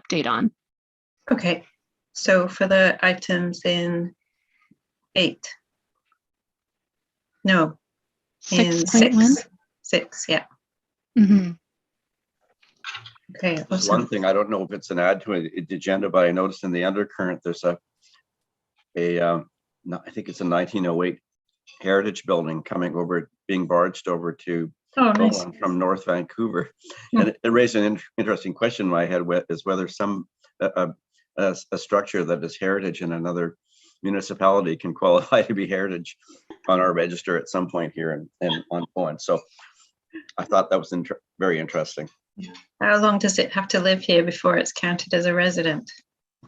update on. Okay, so for the items in 8, no, in 6, yeah. Mm-hmm. Okay, There's awesome. one thing, I don't know if it's an add to the agenda, but I noticed in the undercurrent, there's I think it's a 1908 heritage building coming over, being barged over to Nice. from North Vancouver. Hmm. And it raised an interesting question in my head, is whether some a structure that is heritage in another municipality can qualify to be heritage on our register at some point here in Owen. So I thought that was very interesting. How long does it have to live here before it's counted as a resident?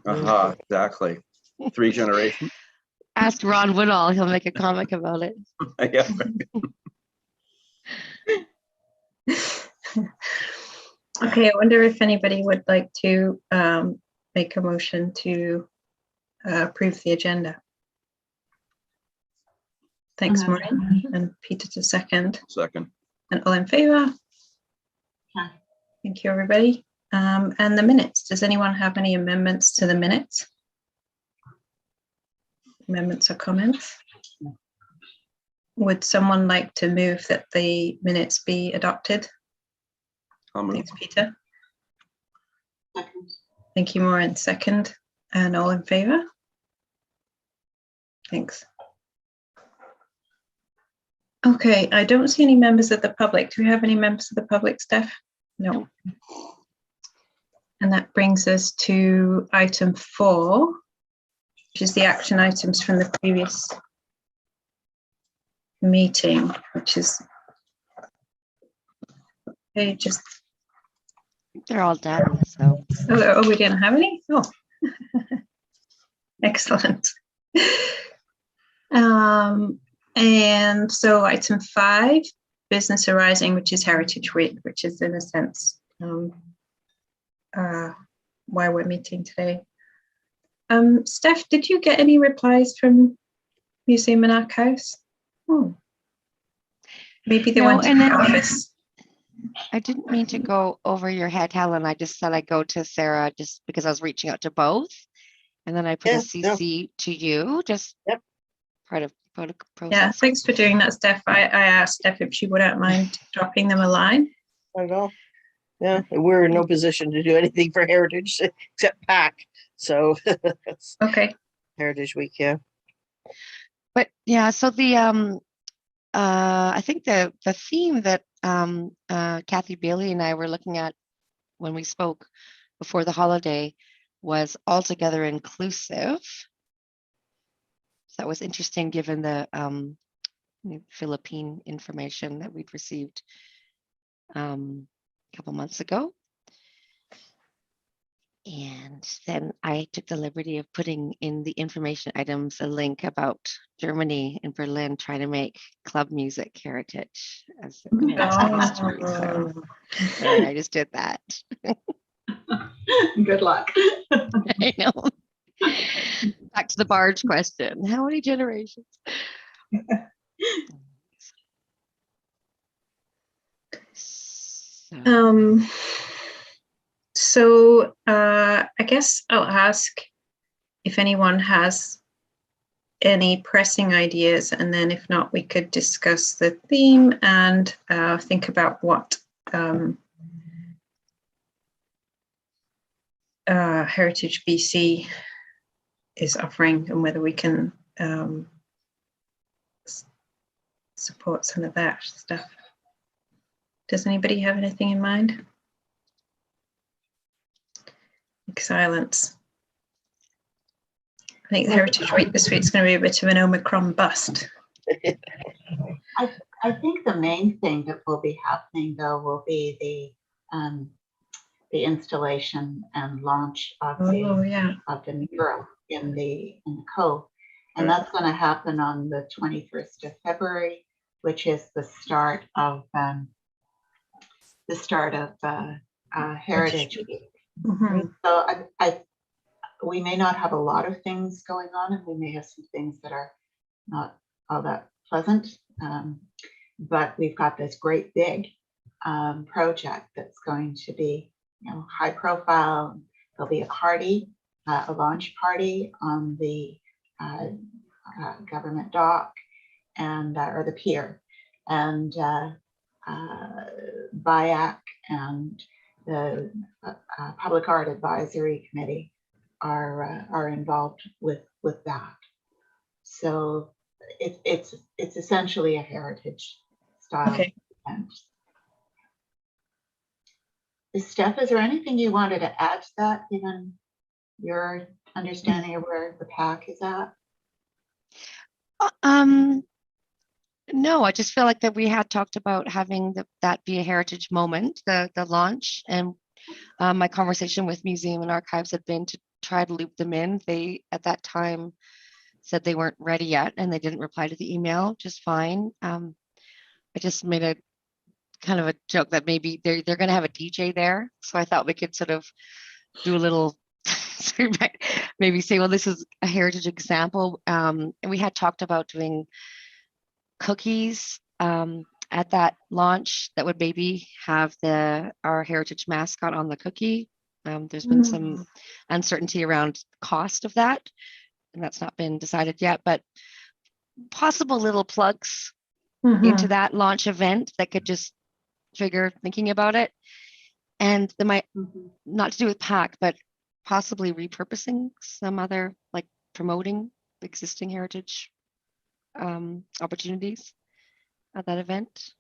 Aha, exactly. 3 generations. Ask Ron Woodall, he'll make a comic about it. Yeah. Okay, I wonder if anybody would like to make a motion to approve the agenda. Thanks, Maureen, and Peter to second. Second. And all in favour? Aye. Thank you, everybody. And the minutes. Does anyone have any amendments to the minutes? Amendments or comments? Would someone like to move that the minutes be adopted? I'll move. Thanks, Peter. Second. Thank you, Maureen. Second. And all in favour? Thanks. Okay, I don't see any members of the public. Do we have any members of the public, Steph? No. And that brings us to item 4, which is the action items from the previous meeting, which is just. They're all done, so. Oh, we didn't have any? Oh, excellent. And so item 5, business arising, which is Heritage Week, which is in a sense why we're meeting today. Steph, did you get any replies from Museum and Archives? Oh, maybe they went to the office. I didn't mean to go over your head, Helen. I just said I'd go to Sarah just because I was reaching out to both. And then I put a CC to you, just part of protocol process. Yeah, thanks for doing that, Steph. I asked Steph if she wouldn't mind dropping them a line. Not at all. Yeah, we're in no position to do anything for Heritage except pack. So okay. Heritage Week, yeah. But yeah, so the I think the theme that Kathy Bailey and I were looking at when we spoke before the holiday was altogether inclusive. So that was interesting given the Philippine information that we'd received a couple months ago. And then I took the liberty of putting in the information items a link about Germany and Berlin trying to make club music heritage as it relates to history. So I just did that. Good luck. I know. Back to the barge question. How many generations? So I guess I'll ask if anyone has any pressing ideas, and then if not, we could discuss the theme and think about what Heritage BC is offering and whether we can support some of that stuff. Does anybody have anything in mind? Silence. I think the Heritage Week this week is going to be a bit of an Omicron bust. I think the main thing that will be happening though will be the installation and launch of the mural in the Cove, and that's going to happen on the 21st of February, which is the start of Heritage Week. Mm-hmm. So we may not have a lot of things going on, and we may have some things that are not all that pleasant, but we've got this great big project that's going to be, high profile, there'll be a party, a launch party on the government dock and or the pier, and BIAC and the Public Art Advisory Committee are involved with that. So it's essentially a heritage style event. Steph, is there anything you wanted to add to that, given your understanding of where the pack is at? No, I just feel like that we had talked about having that be a heritage moment, the launch, and my conversation with Museum and Archives had been to try to loop them in. They at that time said they weren't ready yet, and they didn't reply to the email, just fine. I just made a kind of a joke that maybe they're going to have a DJ there, so I thought we could sort of do a little maybe say, well, this is a heritage example, and we had talked about doing cookies at that launch that would maybe have our heritage mascot on the cookie. There's been some uncertainty around cost of that, and that's not been decided yet, but possible little plugs into that launch event that could just trigger thinking about it. And they might not to do with PAC, but possibly repurposing some other, like promoting existing heritage opportunities at that event.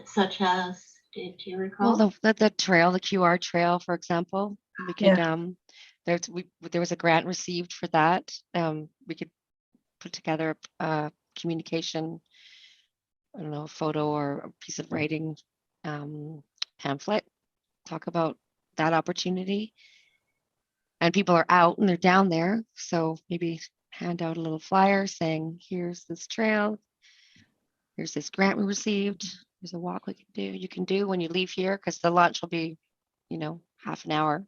Such as, do you recall? Well, the trail, the QR trail, for example, we could there was a grant received for that. We could put together a communication, I don't know, a photo or a piece of writing pamphlet, talk about that opportunity. And people are out and they're down there, so maybe hand out a little flyer saying, here's this trail, here's this grant we received, there's a walk you can do when you leave here, because the launch will be, half an hour.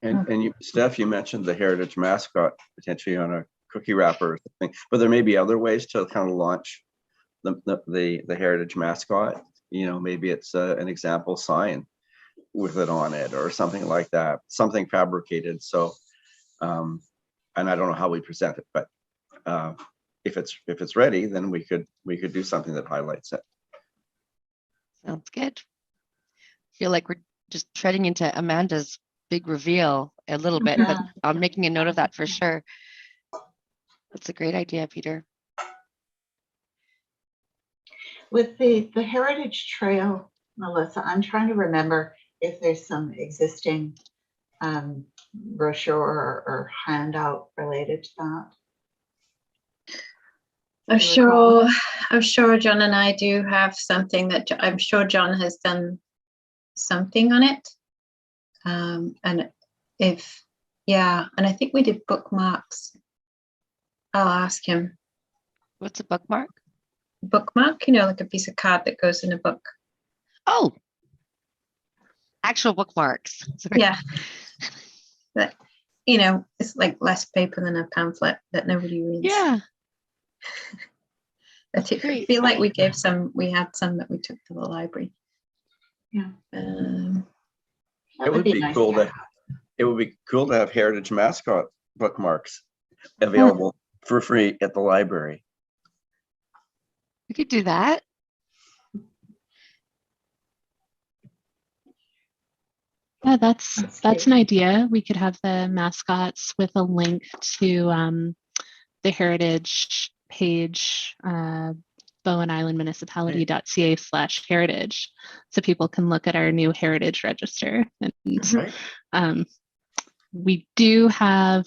And you, Steph, you mentioned the heritage mascot potentially on a cookie wrapper or something, but there may be other ways to kind of launch the heritage mascot. Maybe it's an example sign with it on it or something like that, something fabricated. So, and I don't know how we present it, but if it's ready, then we could do something that highlights it. Sounds good. I feel like we're just treading into Amanda's big reveal a little bit, but I'm making a note of that for sure. That's a great idea, Peter. With the Heritage Trail, Melissa, I'm trying to remember if there's some existing brochure or handout related to that. I'm sure John and I do have something that I'm sure John has done something on it. And I think we did bookmarks. I'll ask him. What's a bookmark? Bookmark, like a piece of card that goes in a book. Oh, actual bookmarks. Sorry. Yeah. But, it's like less paper than a pamphlet that nobody reads. Yeah. I feel like we had some that we took to the library. Yeah. It would be nice cool it would be cool to have heritage mascot bookmarks available for free at the library. We could do that. Yeah, that's an idea. We could have the mascots with a link to the heritage page, bowenislandmunicipality.ca/heritage, so people can look at our new heritage register. And we do have,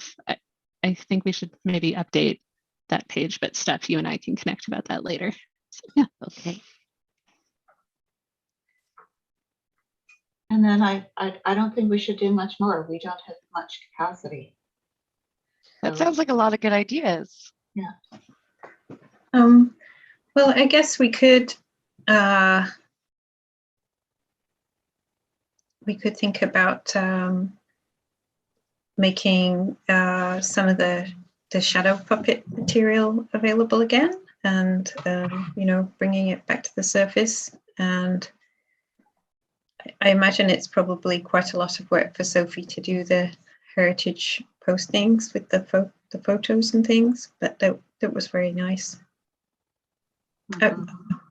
I think we should maybe update that page, but Steph, you and I can connect about that later. So, yeah. Okay. And then I don't think we should do much more. We don't have much capacity. That sounds like a lot of good ideas. Yeah. Well, I guess we could think about making some of the shadow puppet material available again, and bringing it back to the surface. And I imagine it's probably quite a lot of work for Sophie to do the heritage postings with the photos and things, but that was very nice.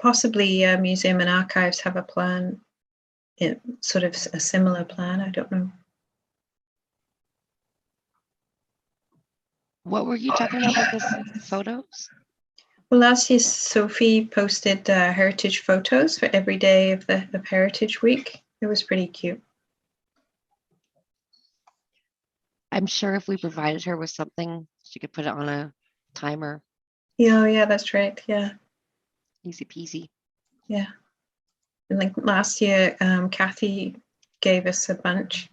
Possibly Museum and Archives have a plan, sort of a similar plan. I don't know. What were you talking about with the photos? Well, last year Sophie posted heritage photos for every day of Heritage Week. It was pretty cute. I'm sure if we provided her with something, she could put it on a timer. Yeah, yeah, that's right. Yeah. Easy peasy. Yeah. And like last year, Kathy gave us a bunch.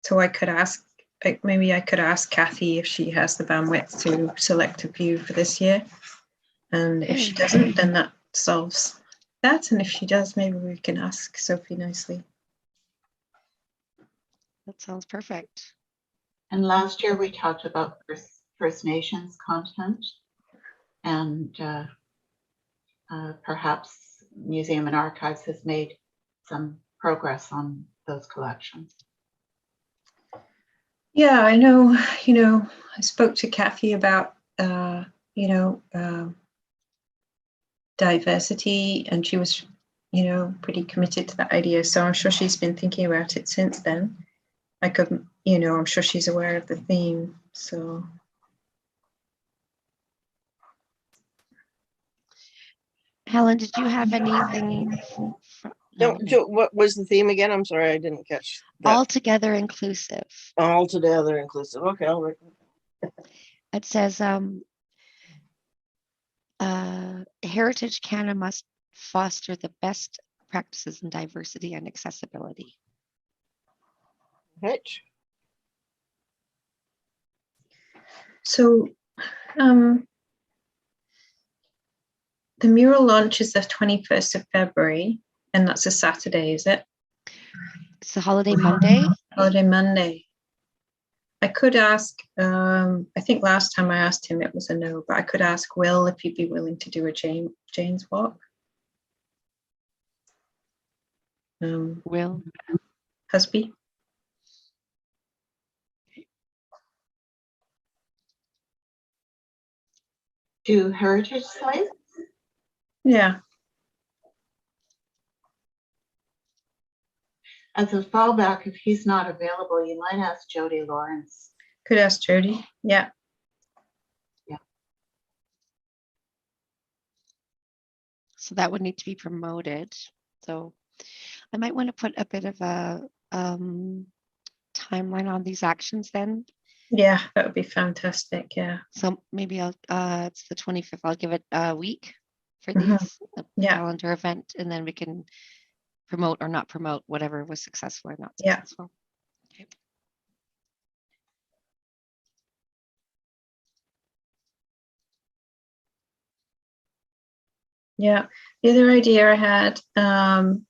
So I could ask, maybe I could ask Kathy if she has the bandwidth to select a few for this year. And if she doesn't, then that solves that. And if she does, maybe we can ask Sophie nicely. That sounds perfect. And last year we talked about First Nations content, and perhaps Museum and Archives has made some progress on those collections. Yeah, I know, I spoke to Kathy about, diversity, and she was, pretty committed to that idea. So I'm sure she's been thinking about it since then. I'm sure she's aware of the theme, so. Helen, did you have anything? No, what was the theme again? I'm sorry, I didn't catch that. Altogether inclusive. Altogether inclusive. Okay, I'll write. It says, Heritage Canada must foster the best practices in diversity and accessibility. Right. So, the mural launch is the 21st of February, and that's a Saturday, is it? It's a holiday Monday. Holiday Monday. I could ask, I think last time I asked him it was a no, but I could ask Will if he'd be willing to do a Jane's walk. Will. Husby. To heritage sites? Yeah. As a fallback, if he's not available, you might ask Jody Lawrence. Could ask Jody. Yeah. Yeah. So that would need to be promoted. So I might want to put a bit of a timeline on these actions then. Yeah, that would be fantastic. Yeah. So maybe I'll it's the 25th. I'll give it a week for these calendar event, and then we can promote or not promote whatever was successful or not successful. Okay. Yeah. The other idea I had, I'm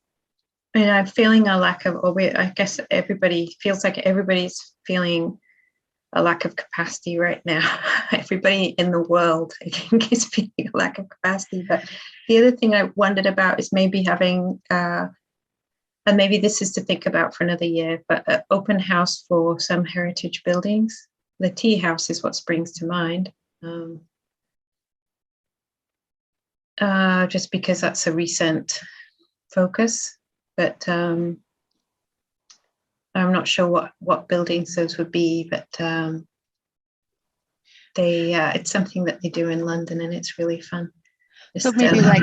feeling a lack of, I guess everybody feels like everybody's feeling a lack of capacity right now. Everybody in the world, I think, is feeling a lack of capacity. But the other thing I wondered about is maybe having, and maybe this is to think about for another year, but an open house for some heritage buildings. The tea house is what springs to mind. Just because that's a recent focus, but I'm not sure what buildings those would be, but it's something that they do in London, and it's really fun. So maybe like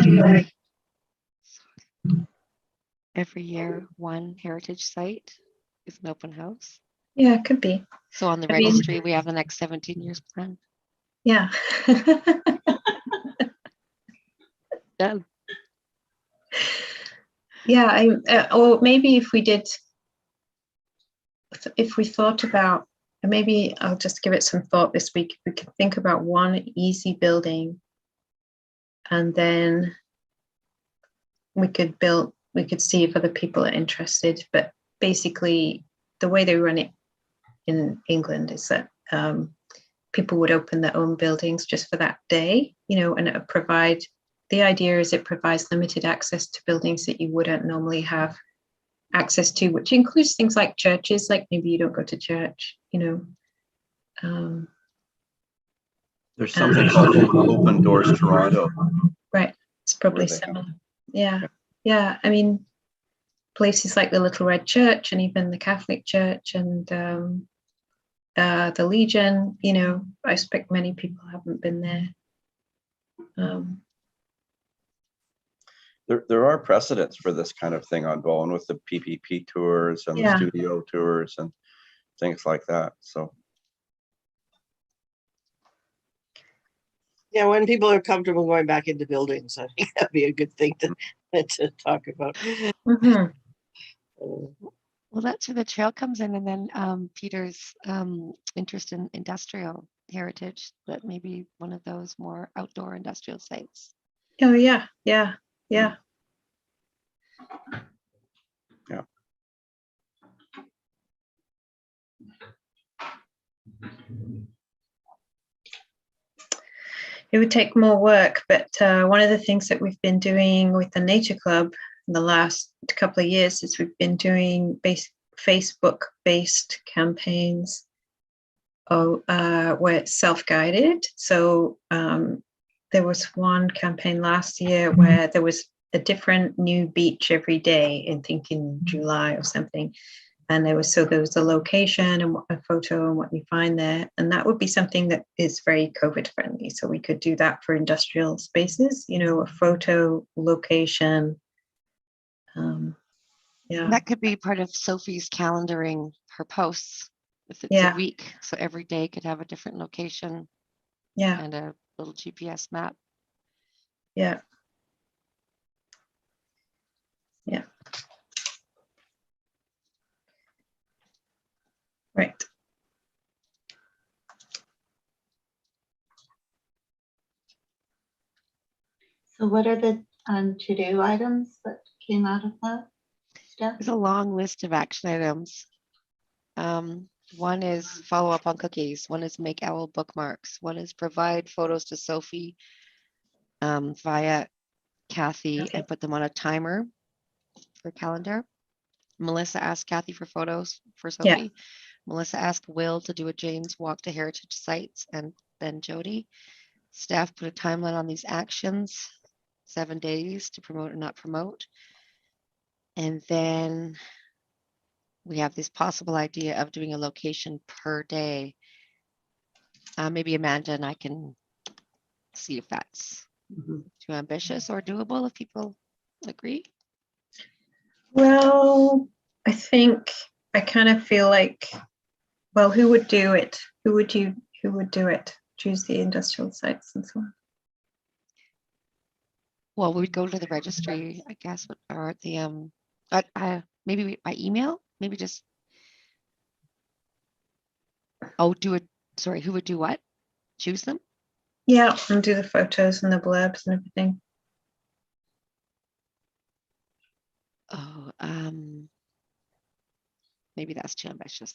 every year, one heritage site is an open house. Yeah, it could be. So on the registry, we have the next 17 years planned. Yeah. Yeah. Yeah, or maybe if we thought about, and maybe I'll just give it some thought this week. We could think about one easy building, and then we could see if other people are interested. But basically, the way they run it in England is that people would open their own buildings just for that day, and it would provide the idea is it provides limited access to buildings that you wouldn't normally have access to, which includes things like churches, like maybe you don't go to church, There's something called Open Doors Toronto. Right. It's probably similar. Yeah. Yeah. I mean, places like the Little Red Church and even the Catholic Church and the Legion, I expect many people haven't been there. There are precedents for this kind of thing ongoing with the PPP tours and the studio tours and things like that. So. Yeah, when people are comfortable going back into buildings, I think that'd be a good thing to talk about. Mm-hmm. Well, that's where the trail comes in, and then Peter's interest in industrial heritage, that maybe one of those more outdoor industrial sites. Oh yeah, yeah, yeah. Yeah. It would take more work, but one of the things that we've been doing with the Nature Club in the last couple of years is we've been doing Facebook-based campaigns where it's self-guided. So there was one campaign last year where there was a different new beach every day in July or something. And there was a location and a photo and what you find there. And that would be something that is very COVID friendly. So we could do that for industrial spaces, a photo, location. Yeah. That could be part of Sophie's calendaring her posts if it's a week. So every day could have a different location. Yeah. And a little GPS map. Yeah. Yeah. Right. So what are the to-do items that came out of that stuff? There's a long list of action items. One is follow up on cookies. One is make owl bookmarks. One is provide photos to Sophie via Kathy and put them on a timer for calendar. Melissa asked Kathy for photos for Sophie. Yeah. Melissa asked Will to do a Jane's walk to heritage sites, and then Jody. Staff put a timeline on these actions, 7 days to promote or not promote. And then we have this possible idea of doing a location per day. Maybe Amanda and I can see if that's too ambitious or doable, if people agree. Well, I kind of feel like, well, who would do it? Who would do it? Choose the industrial sites and so on. Well, we'd go to the registry, I guess, or the maybe by email, maybe just. Oh, sorry, who would do what? Choose them? Yeah, and do the photos and the blurbs and everything. Oh, maybe that's too ambitious.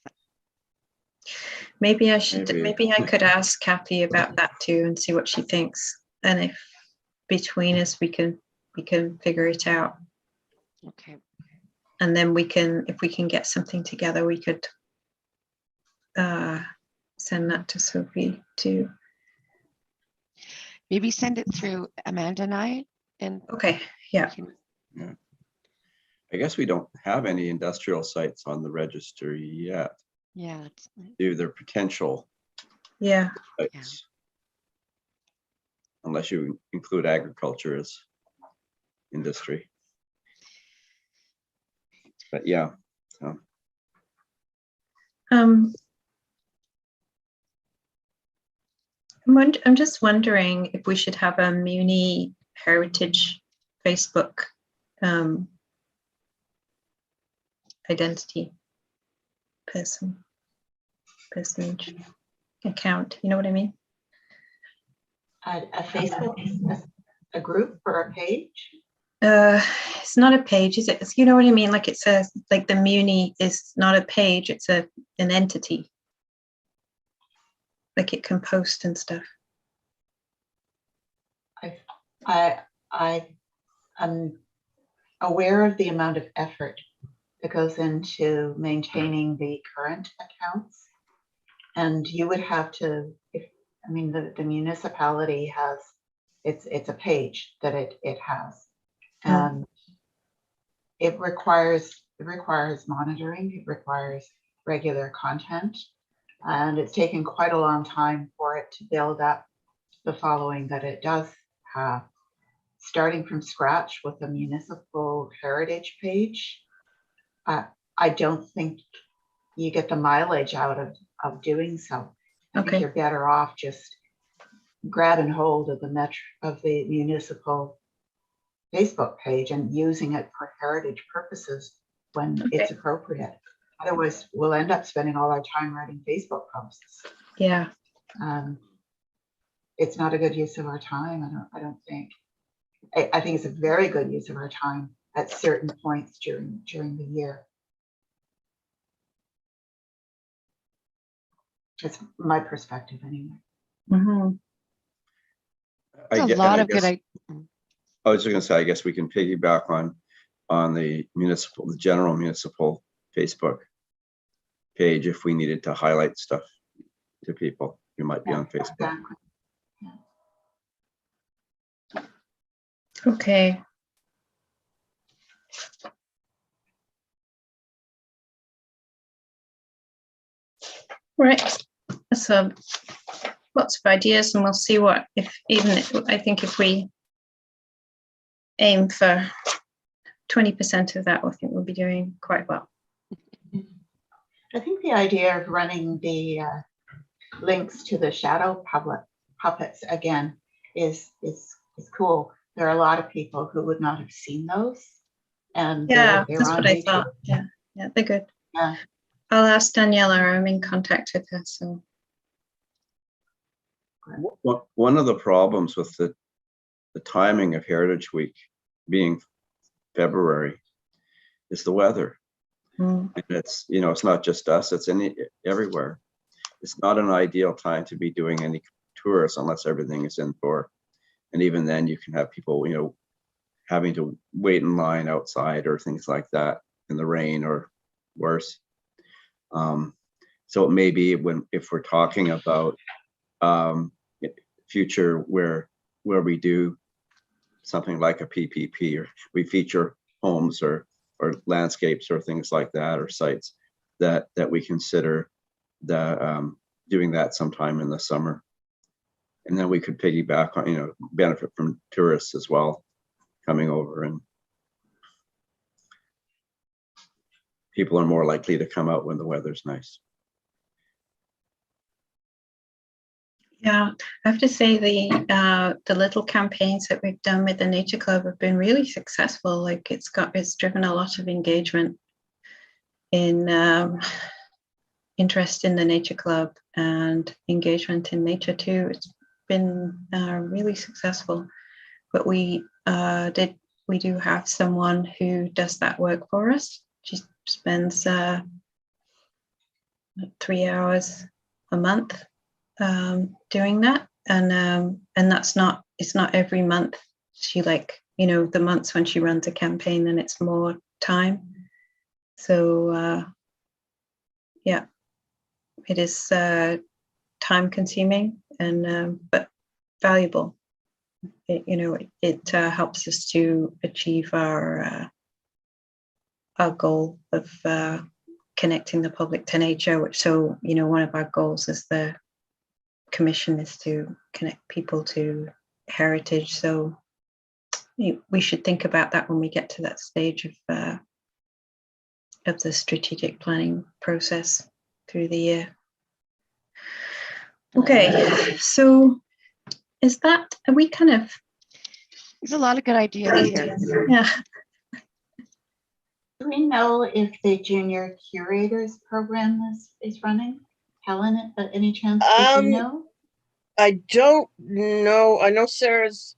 Maybe I should. Maybe I could ask Kathy about that too and see what she thinks. And if between us we can figure it out. Okay. And then if we can get something together, we could send that to Sophie too. Maybe send it through Amanda and I. And okay, yeah. I guess we don't have any industrial sites on the register yet. Yeah. They're potential. Yeah. Sites. Unless you include agriculture as industry. But yeah. I'm just wondering if we should have a Muni Heritage Facebook identity personage account. You know what I mean? A Facebook, a group or a page? It's not a page, is it? You know what I mean? Like it says, like the Muni is not a page; it's an entity. Like it can post and stuff. I'm aware of the amount of effort that goes into maintaining the current accounts. And you would have to, the municipality has, it's a page that it has. And it requires monitoring, it requires regular content. And it's taken quite a long time for it to build up the following that it does have. Starting from scratch with a municipal heritage page, I don't think you get the mileage out of doing so. I think you're better off just grabbing hold of the municipal Facebook page and using it for heritage purposes when it's appropriate. Otherwise, we'll end up spending all our time writing Facebook posts. Yeah. It's not a good use of our time, I don't think. I think it's a very good use of our time at certain points during the year. It's my perspective anyway. Mm-hmm. There's a lot of good ideas. I was just going to say, I guess we can piggyback on the general municipal Facebook page if we needed to highlight stuff to people who might be on Facebook. Exactly. Okay. Right. So lots of ideas, and we'll see what I think if we aim for 20% of that, I think we'll be doing quite well. I think the idea of running the links to the shadow puppets again is cool. There are a lot of people who would not have seen those, and yeah, they're that's on what I YouTube. thought. Yeah, they're good. Yeah. I'll ask Daniela. I'm in contact with her. So one of the problems with the timing of Heritage Week being February is the weather. And it's it's not just us, it's everywhere. It's not an ideal time to be doing any tours unless everything is indoor, and even then you can have people having to wait in line outside or things like that in the rain or worse. So it may be if we're talking about future where we do something like a PPP, or we feature homes or landscapes or things like that, or sites that we consider doing that sometime in the summer. And then we could piggyback on, benefit from tourists as well coming over, and people are more likely to come out when the weather's nice. yeah, I have to say the little campaigns that we've done with the Nature Club have been really successful. Like it's driven a lot of engagement in interest in the Nature Club and engagement in nature too. It's been really successful. But we do have someone who does that work for us. She spends 3 hours a month doing that, and it's not every month. She the months when she runs a campaign, then it's more time. So yeah, it is time consuming and but valuable. It helps us to achieve our goal of connecting the public to nature. So one of our goals as the commission is to connect people to heritage. So we should think about that when we get to that stage of the strategic planning process through the year. Okay, so are we kind of? There's a lot of good ideas here. Yeah. Do we know if the junior curators program is running? Helen, any chance you know? I don't know. I know Sarah's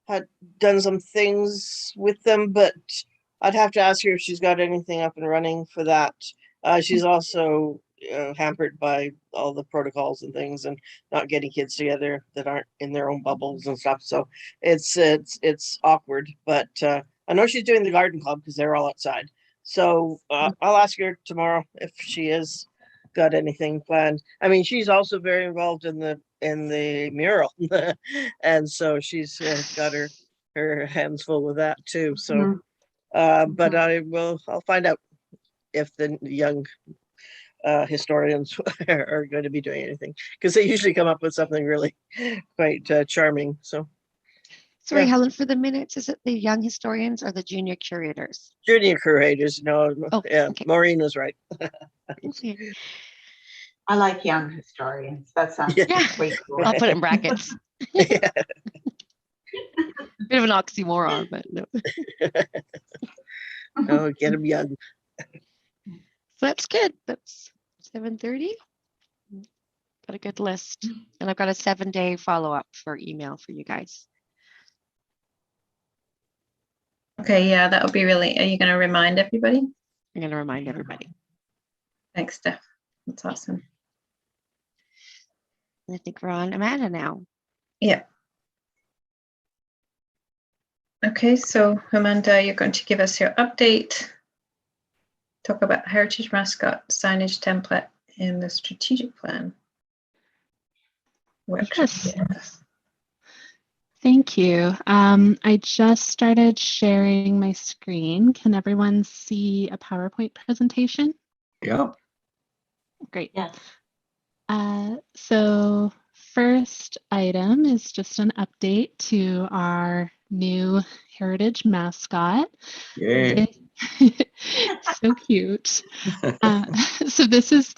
had done some things with them, but I'd have to ask her if she's got anything up and running for that. She's also hampered by all the protocols and things, and not getting kids together that aren't in their own bubbles and stuff. So it's awkward, but I know she's doing the garden club because they're all outside. So I'll ask her tomorrow if she has got anything planned. I mean, she's also very involved in the mural, and so she's got her hands full with that too. So, but I'll find out if the young historians are going to be doing anything, because they usually come up with something really quite charming. So, sorry, Helen, for the minutes, is it the young historians or the junior curators? Junior curators. No, okay. Maureen was right. Okay. I like young historians. That sounds way cool. I'll put it in brackets. Yeah. Bit of an oxymoron, but no. Oh, get them young. So that's good. That's 7:30. Got a good list. And I've got a 7-day follow-up for email for you guys. Okay, yeah, that would be really, are you going to remind everybody? I'm going to remind everybody. Thanks, Steph. That's awesome. I think we're on Amanda now. Yeah. Okay, so Amanda, you're going to give us your update. Talk about Heritage Mascot signage template in the strategic plan workshop. Yes. Thank you. I just started sharing my screen. Can everyone see a PowerPoint presentation? Yeah. Great. Yes. So first item is just an update to our new heritage mascot. Yay. So cute. So this is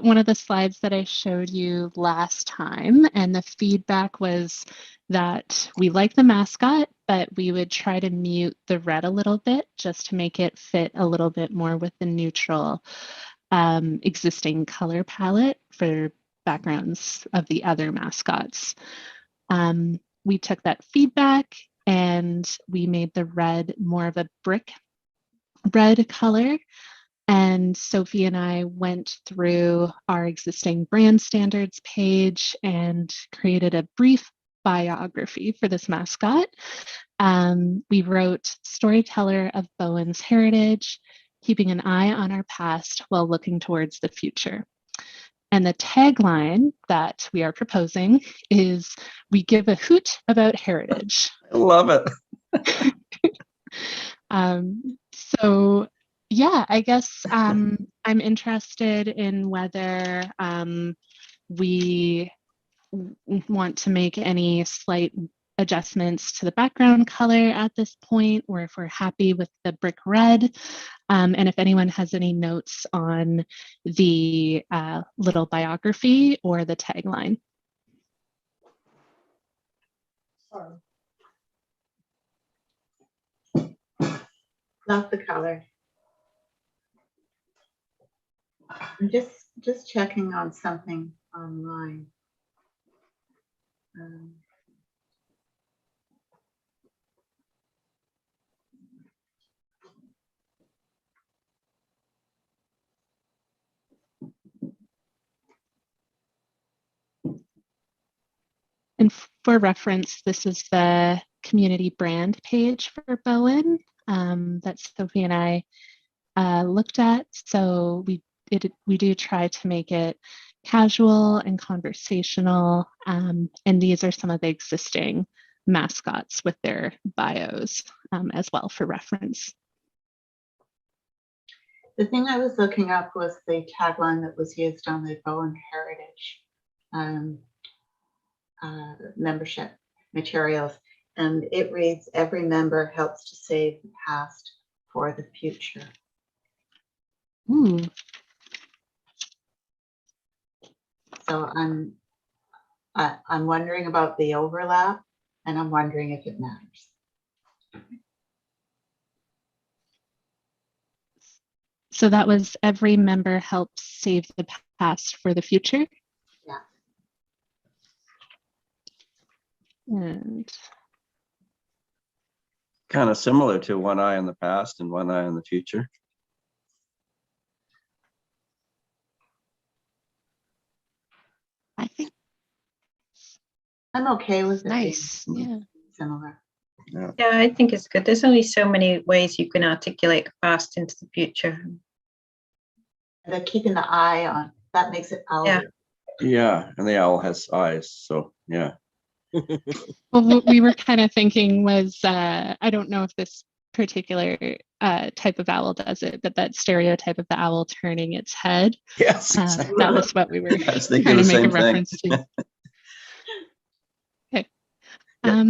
one of the slides that I showed you last time, and the feedback was that we like the mascot, but we would try to mute the red a little bit just to make it fit a little bit more with the neutral existing color palette for backgrounds of the other mascots. We took that feedback and we made the red more of a brick red color. And Sophie and I went through our existing brand standards page and created a brief biography for this mascot. We wrote storyteller of Bowen's heritage, keeping an eye on our past while looking towards the future. And the tagline that we are proposing is, we give a hoot about heritage. I love it. So yeah, I guess I'm interested in whether we want to make any slight adjustments to the background color at this point, or if we're happy with the brick red. And if anyone has any notes on the little biography or the tagline. Love the color. I'm just checking on something online. And for reference, this is the community brand page for Bowen that Sophie and I looked at. So we do try to make it casual and conversational. And these are some of the existing mascots with their bios as well for reference. The thing I was looking up was the tagline that was used on the Bowen Heritage membership materials, and it reads, "Every member helps to save the past for the future." Ooh. So I'm wondering about the overlap, and I'm wondering if it matters. So that was, every member helps save the past for the future? Yeah. And Kind of similar to one eye in the past and one eye in the future. I'm okay with it Nice. being Yeah. similar. Yeah, I think it's good. There's only so many ways you can articulate past into the future. The keeping the eye on, that makes it owly. Yeah. Yeah, and the owl has eyes, so yeah. Well, what we were kind of thinking was, I don't know if this particular type of owl does it, but that stereotype of the owl turning its head. Yes, exactly. That was what we were I was thinking trying to the make a same thing. reference to. Okay.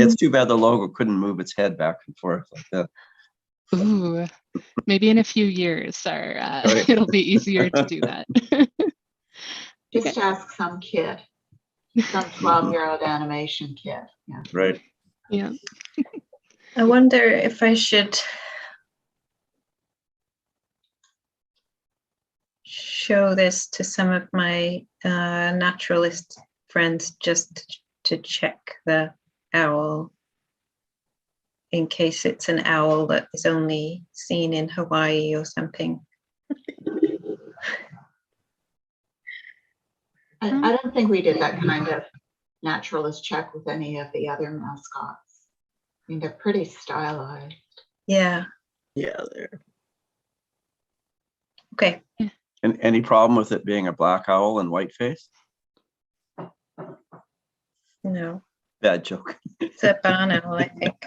It's too bad the logo couldn't move its head back and forth like that. Ooh, maybe in a few years, Right. it'll be easier to do that. Just ask some kid, some 12-year-old animation kid. Yeah. Right. Yeah. I wonder if I should show this to some of my naturalist friends just to check the owl, in case it's an owl that is only seen in Hawaii or something. I don't think we did that kind of naturalist check with any of the other mascots. I mean, they're pretty stylized. Yeah. Yeah, there. Okay. And any problem with it being a black owl and white face? No, Bad joke. it's a barn owl, I think.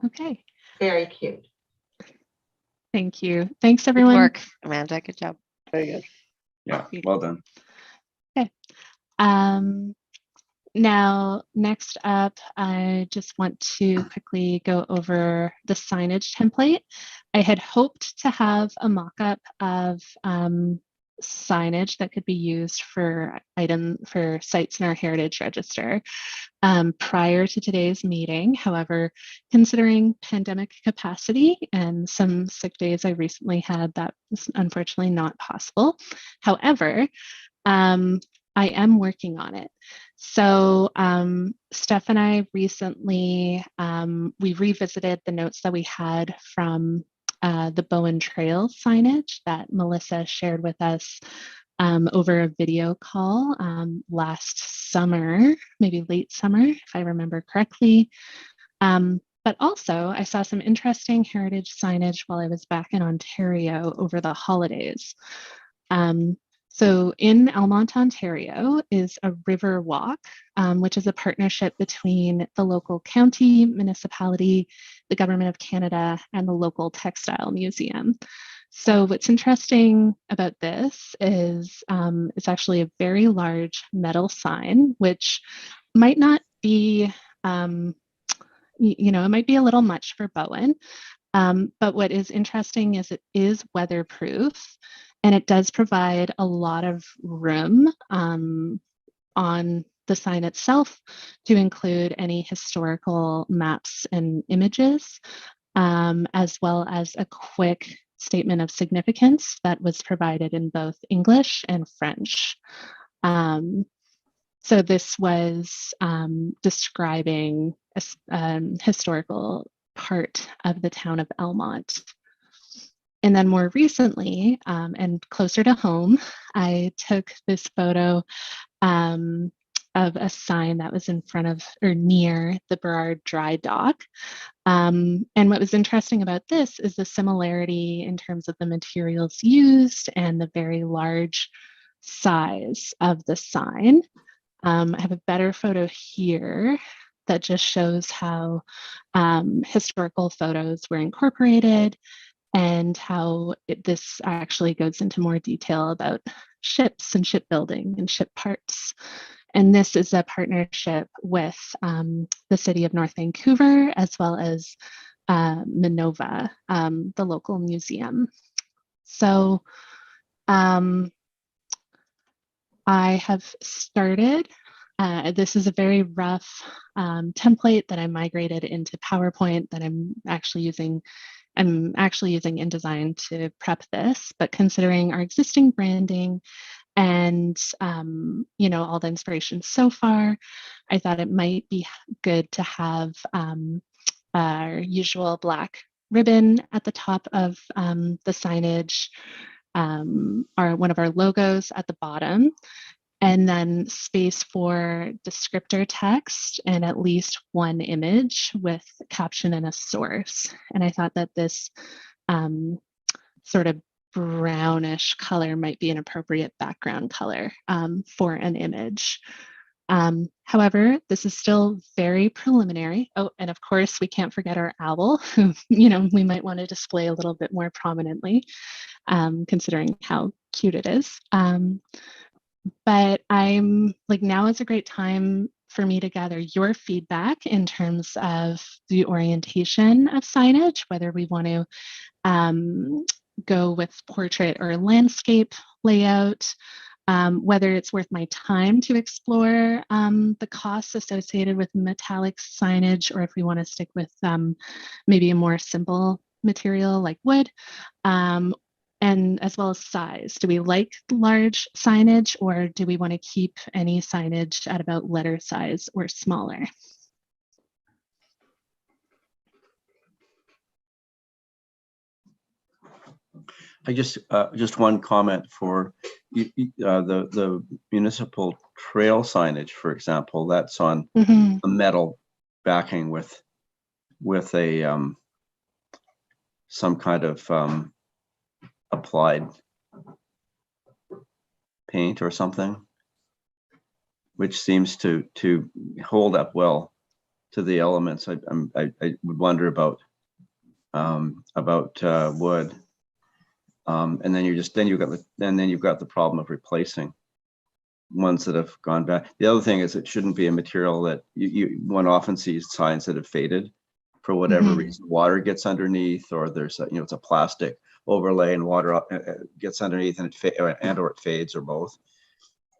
Okay. Very cute. Thank you. Thanks, Good everyone. work, Amanda. Good job. Very good. Yeah, well done. Now, next up, I just want to quickly go over the signage template. I had hoped to have a mock-up of signage that could be used for sites in our heritage register prior to today's meeting. However, considering pandemic capacity and some sick days I recently had, that was unfortunately not possible. However, I am working on it. So Steph and I recently, we revisited the notes that we had from the Bowen Trail signage that Melissa shared with us over a video call last summer, maybe late summer, if I remember correctly. But also, I saw some interesting heritage signage while I was back in Ontario over the holidays. So in Almont, Ontario is a river walk, which is a partnership between the local county, municipality, the Government of Canada, and the local textile museum. So what's interesting about this is it's actually a very large metal sign, which might not be, it might be a little much for Bowen. But what is interesting is it is weatherproof, and it does provide a lot of room on the sign itself to include any historical maps and images, as well as a quick statement of significance that was provided in both English and French. So this was describing a historical part of the town of Almont. And then more recently, and closer to home, I took this photo of a sign that was in front of or near the Burrard Dry Dock. And what was interesting about this is the similarity in terms of the materials used and the very large size of the sign. I have a better photo here that just shows how historical photos were incorporated and how this actually goes into more detail about ships and shipbuilding and ship parts. And this is a partnership with the city of North Vancouver, as well as Minova, the local museum. So I have started. This is a very rough template that I migrated into PowerPoint that I'm actually using InDesign to prep this, but considering our existing branding and all the inspiration so far, I thought it might be good to have our usual black ribbon at the top of the signage, one of our logos at the bottom, and then space for descriptor text and at least one image with caption and a source. And I thought that this sort of brownish color might be an appropriate background color for an image. However, this is still very preliminary. Oh, and of course, we can't forget our owl, who, we might want to display a little bit more prominently, considering how cute it is. But I'm like, now is a great time for me to gather your feedback in terms of the orientation of signage, whether we want to go with portrait or landscape layout, whether it's worth my time to explore the costs associated with metallic signage, or if we want to stick with maybe a more simple material like wood, and as well as size. Do we like large signage, or do we want to keep any signage at about letter size or smaller? I just one comment for the municipal trail signage, for example. That's on a metal backing with a some kind of applied paint or something, which seems to hold up well to the elements. I would wonder about wood. And then you've got the problem of replacing ones that have gone back. The other thing is, it shouldn't be a material that one often sees signs that have faded for whatever reason. Water gets underneath, or there's it's a plastic overlay and water gets underneath and it fades, or both.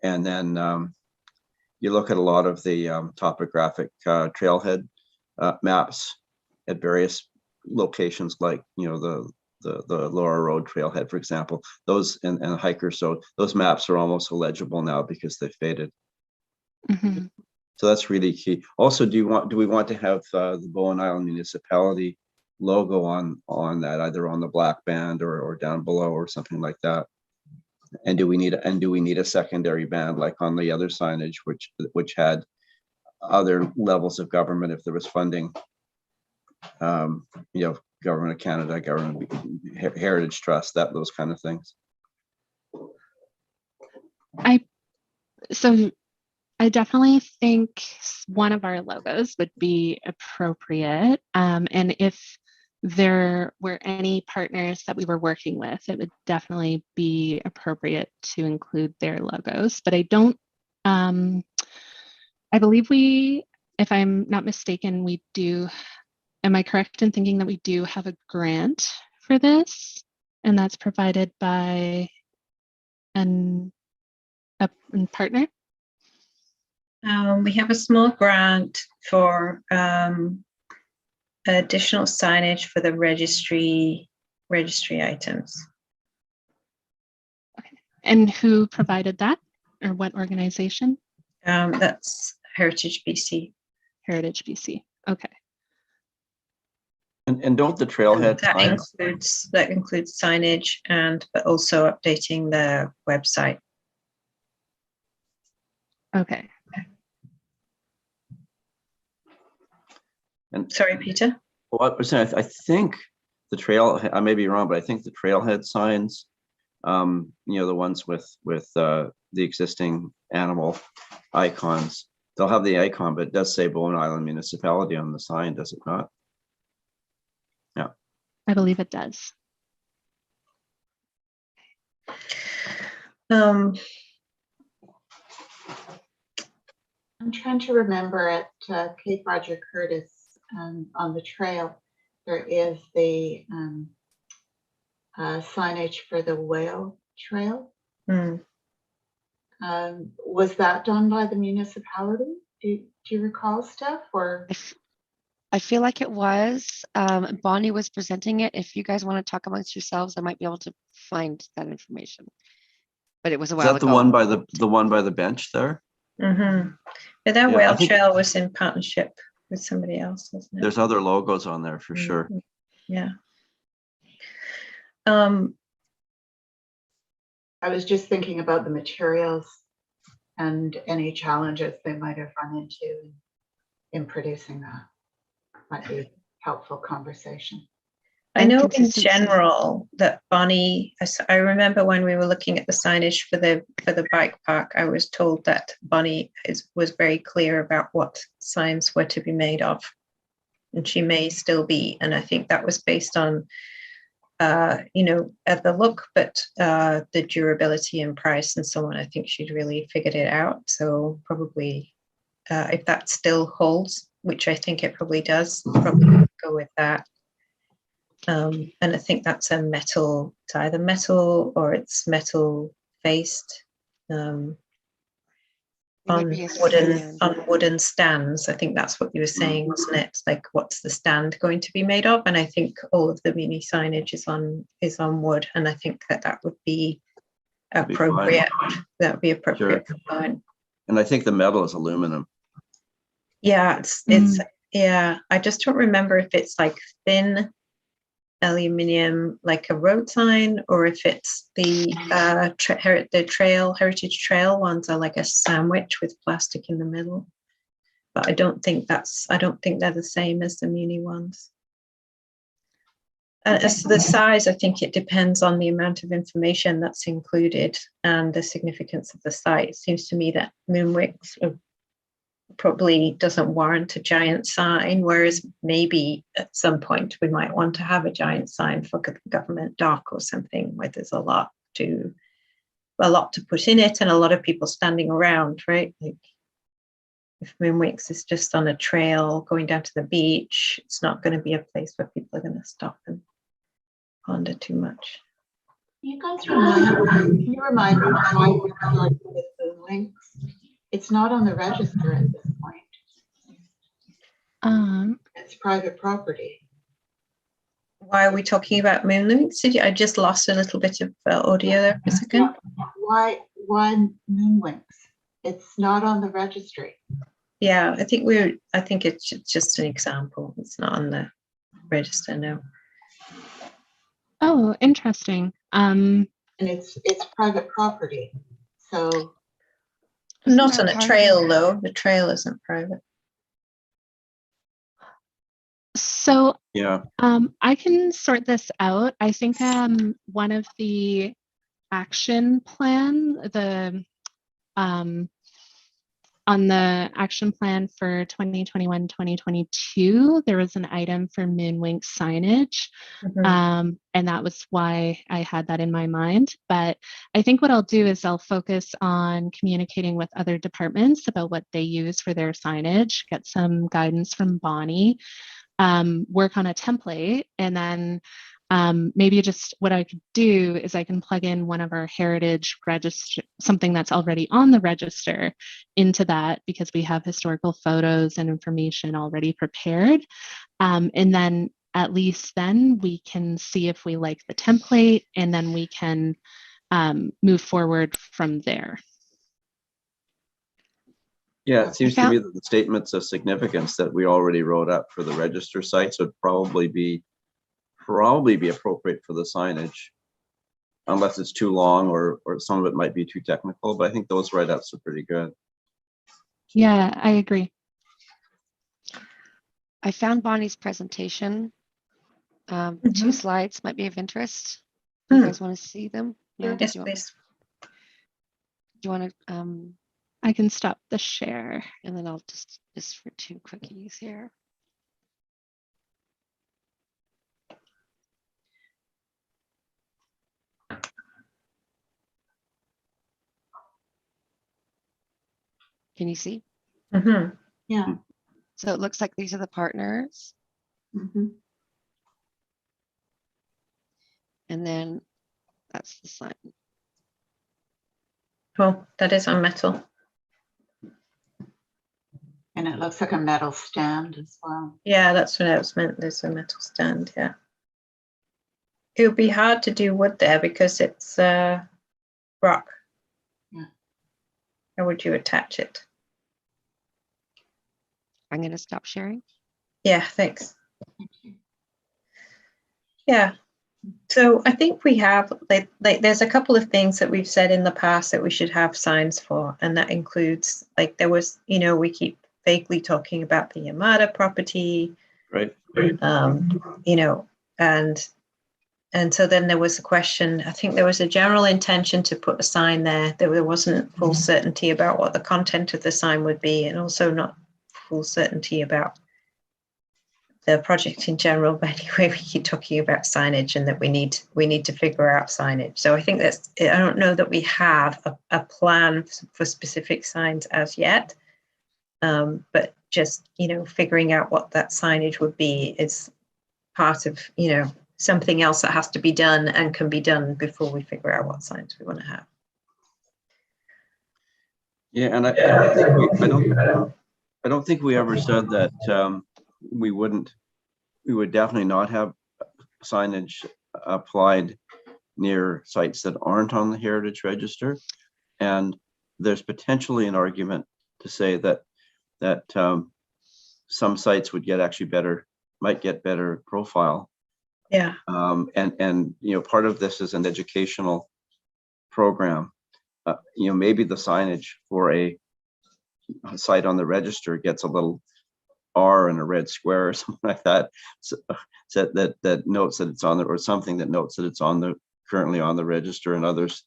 And then you look at a lot of the topographic trailhead maps at various locations, like the Laura Road trailhead, for example, those and hikers. So those maps are almost illegible now because they faded. So that's really key. Also, do we want to have the Bowen Island Municipality logo on that, either on the black band or down below or something like that? And do we need a secondary band like on the other signage, which had other levels of government if there was funding? Government of Canada, Government Heritage Trust, those kind of things. I definitely think one of our logos would be appropriate. And if there were any partners that we were working with, it would definitely be appropriate to include their logos. But I don't, I believe if I'm not mistaken, we do. Am I correct in thinking that we do have a grant for this, and that's provided by a partner? We have a small grant for additional signage for the registry items. Okay. And who provided that, or what organization? That's Heritage BC. Heritage BC. Okay. And don't the trailhead that includes signage but also updating the website. Okay. And sorry, Peter. Well, I think the trail, I may be wrong, but I think the trailhead signs, the ones with the existing animal icons, they'll have the icon, but it does say Bowen Island Municipality on the sign, does it not? Yeah, I believe it does. I'm trying to remember at Cape Roger Curtis on the trail, there is the signage for the whale trail. Was that done by the municipality? Do you recall, Steph? Or I feel like it was. Bonnie was presenting it. If you guys want to talk amongst yourselves, I might be able to find that information. But it was a while ago. Is that the one by the bench there? But that whale trail was in partnership with somebody else, wasn't it? There's other logos on there for sure. Yeah. I was just thinking about the materials and any challenges they might have run into in producing that. Might be helpful conversation. I know in Consistency. general that Bonnie, I remember when we were looking at the signage for the bike park, I was told that Bonnie was very clear about what signs were to be made of, and she may still be. And I think that was based on, you know, at the look, but the durability and price and so on. I think she'd really figured it out. So probably if that still holds, which I think it probably does, probably go with that. And I think that's a metal, it's either metal or it's metal faced on wooden stands. I think that's what you were saying, wasn't it? Like, what's the stand going to be made of? And I think all of the mini signage is on wood, and I think that would be appropriate. That would be appropriate. Sure. And I think the metal is aluminum. Yeah, it's yeah. I just don't remember if it's like thin aluminium like a road sign, or if it's the heritage trail ones are like a sandwich with plastic in the middle. But I don't think they're the same as the muni ones. As to the size, I think it depends on the amount of information that's included and the significance of the site. It seems to me that Moonwicks probably doesn't warrant a giant sign, whereas maybe at some point we might want to have a giant sign for the government dock or something where there's a lot to put in it and a lot of people standing around, right? Like if Moonwicks is just on a trail going down to the beach, it's not going to be a place where people are going to stop and ponder too much. You guys can you remind me why we're dealing with Moonwicks? It's not on the register at this point. It's private property. Why are we talking about Moonwicks? I just lost a little bit of audio there for a second. Why Moonwicks? It's not on the registry. Yeah, I think it's just an example. It's not on the register, no. Oh, interesting. And it's private property, so. Not on a trail, though. The trail isn't private. So yeah, I can sort this out. I think one of the action plan, on the action plan for 2021-2022, there was an item for Moonwink signage. And that was why I had that in my mind. But I think what I'll do is I'll focus on communicating with other departments about what they use for their signage, get some guidance from Bonnie, work on a template, and then maybe just what I could do is I can plug in one of our heritage register, something that's already on the register, into that, because we have historical photos and information already prepared. And then at least then we can see if we like the template, and then we can move forward from there. Yeah, it seems to me that the statements of significance that we already wrote up for the register sites would probably be appropriate for the signage, unless it's too long or some of it might be too technical. But I think those write-ups are pretty good. Yeah, I agree. I found Bonnie's presentation. 2 slides might be of interest. Do you guys want to see them? Yeah, yes, please. Do you want to? I can stop the share, and then I'll just for 2 quickies here. Can you see? Yeah. So it looks like these are the partners. And then that's the sign. Oh, that is on metal. And it looks like a metal stand as well. Yeah, that's what I was meant. There's a metal stand, yeah. It would be hard to do wood there because it's rock. Yeah. How would you attach it? I'm going to stop sharing. Yeah, thanks. Yeah, So I think we have, like there's a couple of things that we've said in the past that we should have signs for, and that includes, like, there was, we keep vaguely talking about the Yamada property, right? And so then there was a question, I think there was a general intention to put a sign there. There wasn't full certainty about what the content of the sign would be, and also not full certainty about the project in general. But anyway, we keep talking about signage and that we need to figure out signage. So I think I don't know that we have a plan for specific signs as yet. But just, figuring out what that signage would be is part of, something else that has to be done and can be done before we figure out what signs we want to have. Yeah, and I don't think we ever said that we would definitely not have signage applied near sites that aren't on the Heritage Register. And there's potentially an argument to say that some sites would might get better profile. Yeah. And part of this is an educational program. Maybe the signage for a site on the register gets a little R in a red square or something like that, so that notes that it's on there, or something that notes that it's currently on the register, and others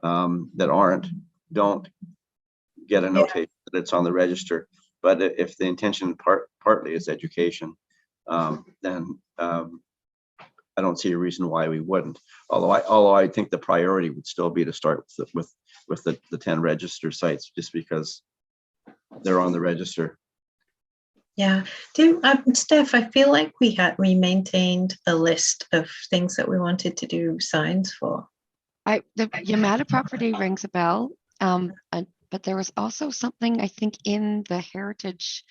that don't get a notation that it's on the register. But if the intention partly is education, then I don't see a reason why we wouldn't. Although I think the priority would still be to start with the 10 register sites, just because they're on the register. Yeah. Steph, I feel like we maintained a list of things that we wanted to do signs for. The Yamada property rings a bell, but there was also something, I think, in the Heritage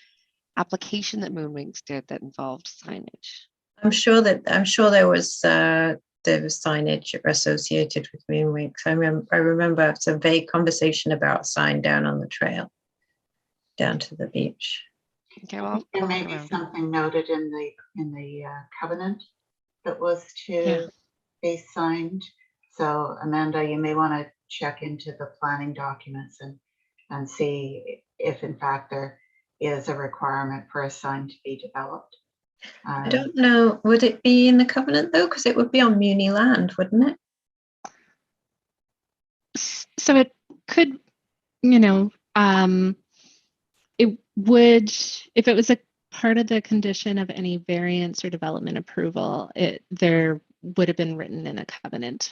application that Moonwings did that involved signage. I'm sure there was signage associated with Moonwings. I remember some vague conversation about a sign down on the trail, down to the beach. Okay, well, there may be something noted in the covenant that was to be signed. So Amanda, you may want to check into the planning documents and see if in fact there is a requirement for a sign to be developed. I don't know. Would it be in the covenant though? Because it would be on Muni land, wouldn't it? So it could, it would, if it was a part of the condition of any variance or development approval, there would have been written in a covenant.